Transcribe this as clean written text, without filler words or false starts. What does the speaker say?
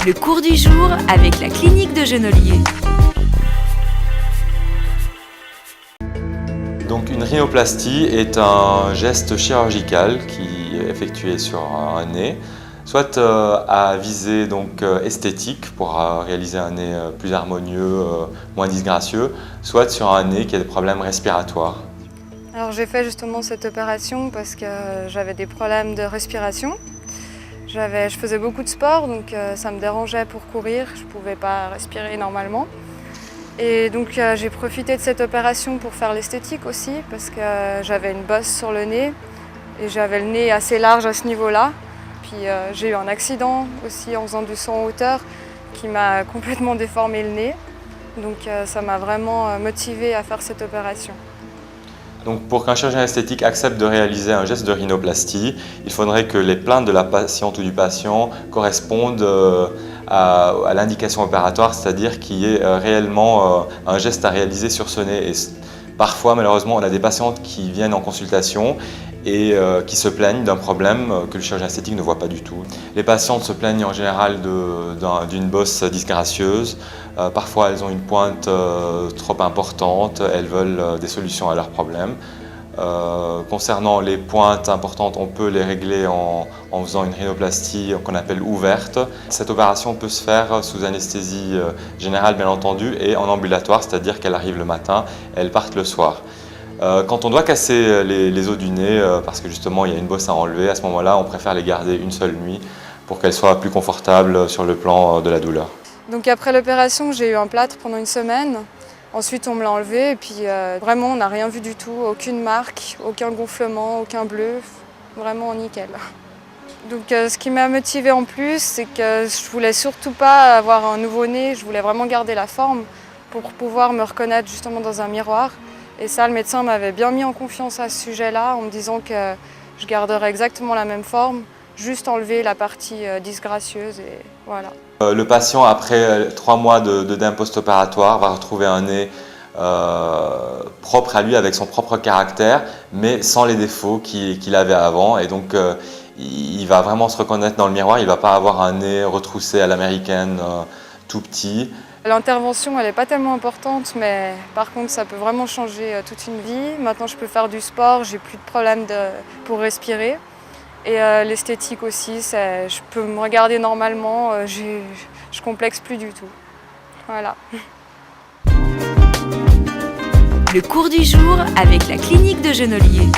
Le cours du jour avec la clinique de Genolier. Donc une rhinoplastie est un geste chirurgical qui est effectué sur un nez, soit à visée esthétique pour réaliser un nez plus harmonieux, moins disgracieux, soit sur un nez qui a des problèmes respiratoires. Alors j'ai fait justement cette opération parce que j'avais des problèmes de respiration. Je faisais beaucoup de sport, donc ça me dérangeait pour courir, je ne pouvais pas respirer normalement. Et donc j'ai profité de cette opération pour faire l'esthétique aussi, parce que j'avais une bosse sur le nez et j'avais le nez assez large à ce niveau-là. Puis j'ai eu un accident aussi en faisant du saut en hauteur qui m'a complètement déformé le nez. Donc ça m'a vraiment motivée à faire cette opération. Donc pour qu'un chirurgien esthétique accepte de réaliser un geste de rhinoplastie, il faudrait que les plaintes de la patiente ou du patient correspondent à l'indication opératoire, c'est-à-dire qu'il y ait réellement un geste à réaliser sur ce nez. Et parfois, malheureusement, on a des patientes qui viennent en consultation et qui se plaignent d'un problème que le chirurgien esthétique ne voit pas du tout. Les patientes se plaignent en général d'une bosse disgracieuse. Parfois, elles ont une pointe trop importante, elles veulent des solutions à leurs problèmes. Concernant les pointes importantes, on peut les régler en faisant une rhinoplastie qu'on appelle ouverte. Cette opération peut se faire sous anesthésie générale, bien entendu, et en ambulatoire, c'est-à-dire qu'elle arrive le matin et elle part le soir. Quand on doit casser les os du nez, parce que justement il y a une bosse à enlever, à ce moment-là, on préfère les garder une seule nuit pour qu'elles soient plus confortables sur le plan de la douleur. Donc après l'opération, j'ai eu un plâtre pendant une semaine. Ensuite, on me l'a enlevé et puis vraiment, on n'a rien vu du tout. Aucune marque, aucun gonflement, aucun bleu. Vraiment nickel. Donc ce qui m'a motivée en plus, c'est que je voulais surtout pas avoir un nouveau nez. Je voulais vraiment garder la forme pour pouvoir me reconnaître justement dans un miroir. Et ça, le médecin m'avait bien mis en confiance à ce sujet-là en me disant que je garderais exactement la même forme, juste enlever la partie disgracieuse et voilà. Le patient, après 3 mois d'œdème post-opératoire, va retrouver un nez propre à lui, avec son propre caractère, mais sans les défauts qu'il avait avant. Et donc, il va vraiment se reconnaître dans le miroir. Il ne va pas avoir un nez retroussé à l'américaine, tout petit. L'intervention, elle n'est pas tellement importante, mais par contre, ça peut vraiment changer toute une vie. Maintenant, je peux faire du sport, j'ai plus de problèmes pour respirer. Et l'esthétique aussi, je peux me regarder normalement, je complexe plus du tout. Voilà. Le cours du jour avec la clinique de Genolier.